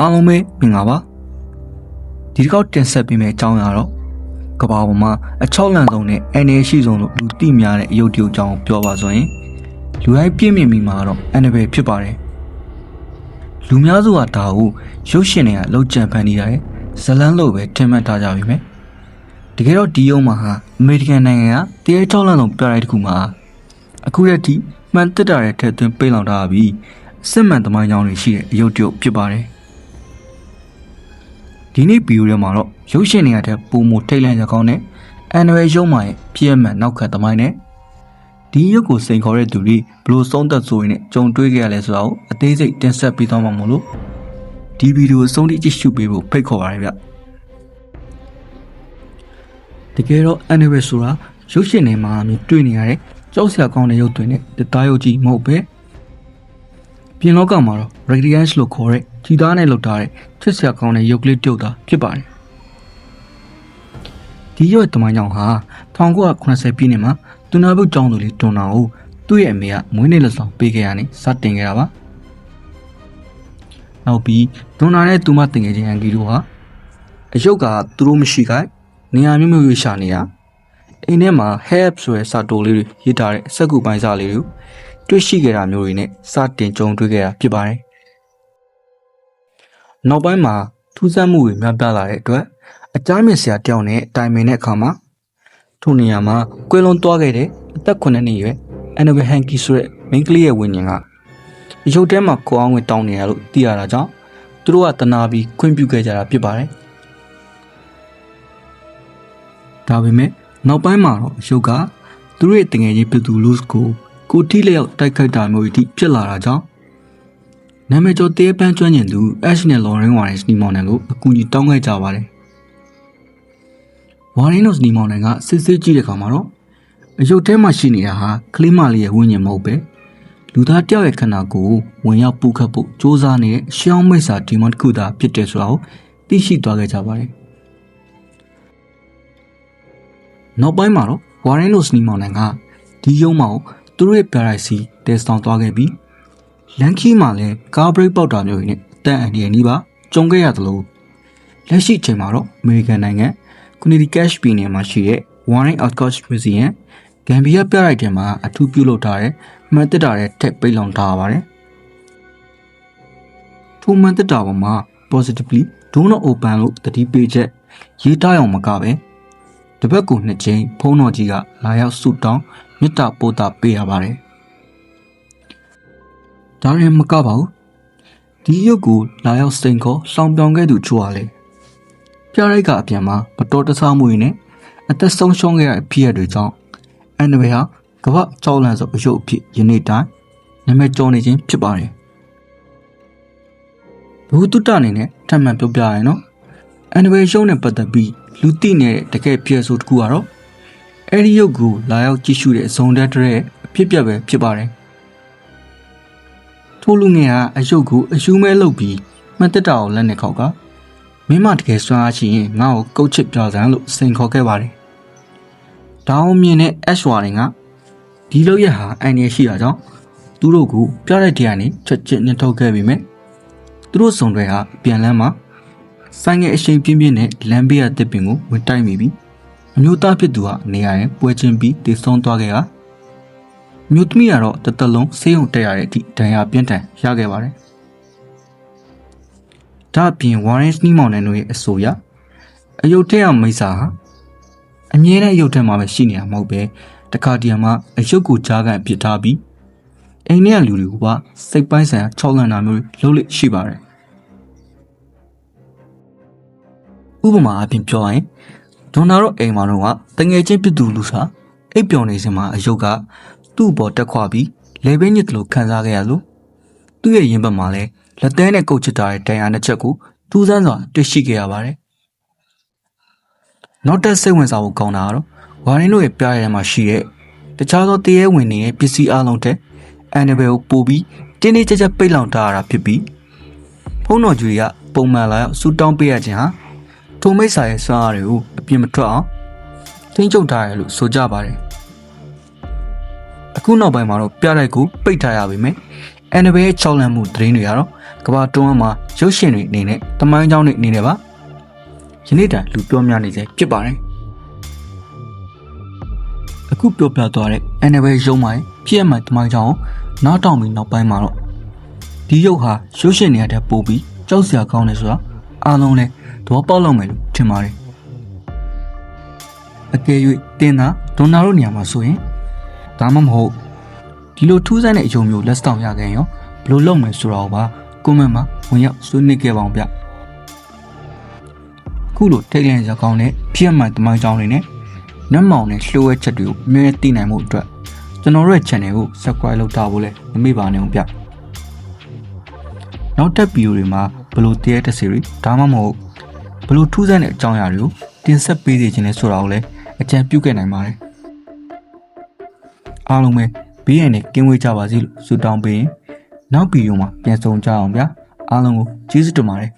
အားလုံးပဲမင်္ဂလာပါဒီတစ်ခေါက်တင်ဆက်ပေးမယ့်အကြောင်းအရာတော့ကမ္ဘာပေါ်မှာအချောက်လန့်ဆုံးနဲ့အန္တရာယ်ရှိဆုံးလို့လူသိများတဲ့အယုတ်တရုတ်အကြောင်းပြောပါဆိုရင်လူတိုင်းပြည့်မြင်မိမှာတော့အန္တရာယ်ဖြစ်ပါတယ်လူများစုကဒါကိုရုပ်ရှင်တွေကလောက်ကျန်ဖန်နေရတယ်ဇလန်းလို့ပဲထင်မှတ်ထားကြပြီမယ်တကယ်တော့ဒီယုံမှာဟာအမေရိကန်နိုင်ငံကတရားချောက်လန့်ဆုံးပြရိုက်တစ်ခုမှာအခုရက်ထိမှန်တက်တာတဲ့ထက်သွင်းပိတ်လောင်ထားပြီးစစ်မှန်သမိုင်းကြောင်းတွေရှိတဲ့အယုတ်တရုတ်ဖြစ်ပါတယ်ဒီနေ့ဗီဒီယိုထဲမှာတော့ရုပ်ရှင်တွေကတည်းပုံမထိတ်လန့်ကြကောင်းတဲ့အန်နွယ်ရုံးမှာရဲ့ပြည့်မှန်နောက်ခတ်သမိုင်းနဲ့ဒီရုပ်ကိုစိန်ခေါ်တဲ့သူတွေဘလို့ဆုံးသက်ဆိုရင်နဲ့ကြုံတွေ့ခဲ့ရလဲဆိုတာကိုအသေးစိတ်တင်ဆက်ပေးသွားမှာမို့လို့ဒီဗီဒီယိုအဆုံးထိကြည့်ရှုပေးဖို့ဖိတ်ခေါ်ပါရစေဗျတကယ်တော့အန်နွယ်ဆိုတာရုပ်ရှင်တွေမှာမြင်တွေ့နေရတဲ့ကြောက်စရာကောင်းတဲ့ရုပ်တွေနဲ့တသားရုပ်ကြီးမဟုတ်ပဲပြင်လောကမှာတော့ radiance လို့ခေါ်တဲ့ခြေသားနဲ့လုပ်ထားတဲ့ချစ်စရာကောင်းတဲ့ရုပ်ကလေးတုပ်တာဖြစ်ပါတယ်ဒီရုပ်တမိုင်းကြောင့်ဟာ1980ပြည့်နှစ်မှာတူနာဘုတ်ကျောင်းသူလေးတွန်နာကိုသူ့ရဲ့အမေကမွေးနေ့လက်ဆောင်ပေးခဲ့ရနဲ့စတင်ခဲ့တာပါနောက်ပြီးတွန်နာနဲ့သူမတင်ငယ်ချင်းအန်ဂီတို့ဟာအရုပ်ကသူတို့မရှိခိုင်နေရာမျိုးမျိုးရှာနေတာအိမ်ထဲမှာ help ဆိုတဲ့စာတိုလေးတွေရေးထားတဲ့စက်ကူပိုင်းစာလေးတွေတွေ့ရှိခဲ့တာမျိုးတွေနဲ့စတင်ကြုံတွေ့ခဲ့တာဖြစ်ပါတယ်နောက်ပိုင်းမှာထူးဆန်းမှုတွေများပြားလာတဲ့အတွက်အကြမ်းမြင့်ဆရာတယောက်နဲ့တိုင်ပင်တဲ့အခါမှာထိုနေရာမှာကွယ်လွန်သွားခဲ့တဲ့အသက်9နှစ်ရွယ်အန်နဘယ်ဟန်ကီဆိုတဲ့မိန်းကလေးရဲ့ဝိညာဉ်ကရုပ်ထဲမှာကိုအောင်ဝင်တောင်းနေရလို့သိရတာကြောင့်သူတို့ကတနာပြီးခွင့်ပြုခဲ့ကြတာဖြစ်ပါတယ်ဒါပေမဲ့နောက်ပိုင်းမှာတော့ရုပ်ကသူတို့ရဲ့တငယ်ချင်းပြည်သူလူစ်ကိုတိလျောက်တိုက်ခိုက်တာမျိုးတွေဖြစ်လာတာကြောင့်နာမည်ကျော်တေးပန်းကျွမ်းကျင်သူ Ash နဲ့ Lauren Warren စနီမောင်နယ်ကိုအကူအညီတောင်းခဲ့ကြပါတယ်။ Warren တို့စနီမောင်နယ်ကစစ်စစ်ကြည့်တဲ့အခါမှာတော့အယုတ်ထဲမှာရှိနေတာဟာကလေးမလေးရဲ့ဝိညာဉ်မဟုတ်ပဲလူသားတယောက်ရဲ့ခန္ဓာကိုယ်ဝင်ရောက်ပူခတ်ဖို့စ조사နေတဲ့ရှောင်းမိတ်စာဒီမွန်တစ်ခုသာဖြစ်တယ်ဆိုတာကိုသိရှိသွားခဲ့ကြပါတယ်။နောက်ပိုင်းမှာတော့ Warren တို့စနီမောင်နယ်ကဒီယုံမောင်သူတို့ရဲ့ပြရိုက်စီတဲဆောင်သွားခဲ့ပြီးလန်ခီမှာလည်းကားဘရိတ်ပေါက်တာမျိုးတွေနဲ့အတန်အန္တရာယ်ကြီးပါကြုံခဲ့ရသလိုလက်ရှိချိန်မှာတော့အမေရိကန်နိုင်ငံကွန်နီတီကက်ရှ်ပြည်နယ်မှာရှိတဲ့ Warren Outcoast Museum ဂမ်ဘီယာပြရိုက်တင်မှာအထူးပြုလုပ်ထားတဲ့မှန်တက်တာတဲ့ထက်ပိတ်လောင်ထားပါတယ်ထိုမှန်တက်တာပေါ်မှာ positively do not open လို့တတိပေးချက်ရေးထားအောင်မကပဲတပတ်ကို2ချိန်ဖုန်းတော်ကြီးကလာရောက်ဆုတောင်းမေတ္တာပို့တာပေးရပါတယ်ဒါရင်မကပါဘူးဒီရုပ်ကိုလာရောက်စိန်ခေါ်လောင်ပြောင်ခဲ့သူချို့ဟာလေပြရိုက်ကအပြန်မှာမတော်တဆမှုတွေနဲ့အသက်ဆုံးရှုံးခဲ့ရတဲ့ဖြစ်ရတွေကြောင့်အန်နဘယ်ဟာကမ္ဘာကြောက်လန့်ဆုံးအရုပ်အဖြစ်ယနေ့တိုင်းနာမည်ကျော်နေခြင်းဖြစ်ပါတယ်ဘူတုတ္တအနေနဲ့ထပ်မံပြောပြရရင်နော်အန်နဘယ်ရုပ်နဲ့ပတ်သက်ပြီးလူသိနေတဲ့တကယ်ပြည့်စုံတစ်ခုကတော့အဲ့ဒီရုပ်ကိုလာရောက်ကြည့်ရှုတဲ့ဇုံတက်တဲ့အဖြစ်ပြပဲဖြစ်ပါတယ်ထိုလူငယ်ဟာအယုတ်ကိုအယူမဲလုပ်ပြီးမှတ်တက်တာကိုလက်နဲ့ခောက်ကမင်းမတကယ်စွမ်းအားရှိရင်ငါ့ကိုကုတ်ချစ်ပြစမ်းလို့စိန်ခေါ်ခဲ့ပါတယ်။ဒါအောင်မြင်တဲ့ Ash Warren ကဒီလောက်ရဟာအန်ရရှိတာကြောင့်သူတို့ကိုပြတဲ့တရားနဲ့ချက်ချင်းနှင်ထုတ်ခဲ့ပြီးမြဲသူတို့စုံတွေဟာပြန်လန်းမှာဆိုင်ငယ်အရှိန်ပြင်းပြင်းနဲ့လမ်းဘေးရတစ်ပင်ကိုဝင်တိုက်မိပြီးအမျိုးသားဖြစ်သူကနေရာရင်ပွဲချင်းပြီးတည်ဆုံးသွားခဲ့တာမြို့သမီးကတော့တသက်လုံးဆေးရုံတက်ရတဲ့အထိဒဏ်ရာပြင်းထန်ရခဲ့ပါတယ်။ဒါအပြင် Warren စနီမောင်နယ်တို့ရဲ့အဆိုအရအယုတ်ထဲအောင်မိစ္ဆာဟာအမြဲတမ်းအယုတ်ထဲမှာပဲရှိနေတာမဟုတ်ပဲတခါတည်းမှာအယုတ်ကိုကြားကန်ပစ်ထားပြီးအိမ်ထဲကလူတွေကစိတ်ပိုင်းဆိုင်ရာချောက်လန့်တာမျိုးလုပ်လို့ရှိပါတယ်။ဥပမာအပြင်ပြောရင်ဒေါ်နာတို့အိမ်မှာတော့တငယ်ချင်းပြသူလူစားအိပ်ပျော်နေစမှာအယုတ်ကသူ့ဘော်တက်ခွာပြီးလေဘင်းညစ်လို့ခံစားခဲ့ရလို့သူ့ရဲ့ရင်ဘတ်မှာလည်းလက်သေးနဲ့ကုတ်ချစ်တာတဲ့ဒဏ်ရာနှစ်ချက်ကိုထူးဆန်းစွာတွေ့ရှိခဲ့ရပါတယ်။နောက်ထပ်စိတ်ဝင်စားဖို့ကောင်းတာကတော့ဝါရင်းတို့ရဲ့ပြရဲထဲမှာရှိတဲ့တခြားသောတရေဝင်နေတဲ့ပစ္စည်းအလုံးတဲ့အန်နဘယ်ကိုပို့ပြီးတင်းတင်းကြပ်ကြပ်ပိတ်လောင်ထားရတာဖြစ်ပြီးဖုန်းတော်ကြီးကပုံမှန်လာရောက်စူတောင်းပေးရခြင်းဟာထိုမိတ်ဆာရဲ့စွမ်းအားတွေကိုအပြင်းမထွက်အောင်ထိန်းချုပ်ထားရလို့ဆိုကြပါတယ်။အခုနောက်ပိုင်းမှာတော့ပြရိုက်ကိုပိတ်ထားရပါမယ်။ Annabelle ချောင်းလန့်မှုသတင်းတွေကတော့ကမ္ဘာတွင်းမှာရုပ်ရှင်တွေအနေနဲ့တမိုင်းကြောင်းတွေအနေနဲ့ပါယနေ့တိုင်လူပြောများနေစေဖြစ်ပါတယ်အခုပြောပြသွားတဲ့ Annabelle ရုံးမှာဖြစ်ရမှန်တမိုင်းကြောင်းကိုနောက်တောင်ပြီးနောက်ပိုင်းမှာတော့ဒီရုပ်ဟာရုပ်ရှင်တွေအထက်ပို့ပြီးကြောက်စရာကောင်းတယ်ဆိုတာအားလုံးလည်းသဘောပေါက်လောက်မယ်လို့ထင်ပါတယ်အကယ်၍တင်တာဒေါနာတို့နေရာမှာဆိုရင်ဒါမှမဟုတ်ဒီလိုထူးဆန်းတဲ့အယုံမျိုးလက်ဆောင်ရခဲ့ရင်ရောဘယ်လိုလုပ်မယ်ဆိုတာကိုပါကွန်မန့်မှာဝင်ရောက်ဆွေးနွေးခဲ့ပါအောင်ဗျခုလိုထိတ်လန့်စရာကောင်းတဲ့ဖြစ်မှန်တမိုင်းကြောင်းတွေနဲ့နတ်မောင်နဲ့လှိုးဝဲချက်တွေကိုအမြဲသိနိုင်မှုအတွက်ကျွန်တော်တို့ရဲ့ channel ကို subscribe လုပ်ထားဖို့လည်းမမေ့ပါနဲ့ဦးဗျနောက်ထပ်ဗီဒီယိုတွေမှာဘယ်လိုတည့်တဲ့ series ဒါမှမဟုတ်ဘယ်လိုထူးဆန်းတဲ့အကြောင်းအရာတွေကိုတင်ဆက်ပေးစီခြင်းလဲဆိုတာကိုလည်းအကြံပြုခဲ့နိုင်ပါတယ်အားလုံးပဲဘေးရန်နဲ့ကင်းဝေးကြပါစေလို့ဆုတောင်းပေးရင်နောက်ဗီဒီယိုမှာပြန်ဆုံကြအောင်ဗျာအားလုံးကိုကျေးဇူးတင်ပါတယ်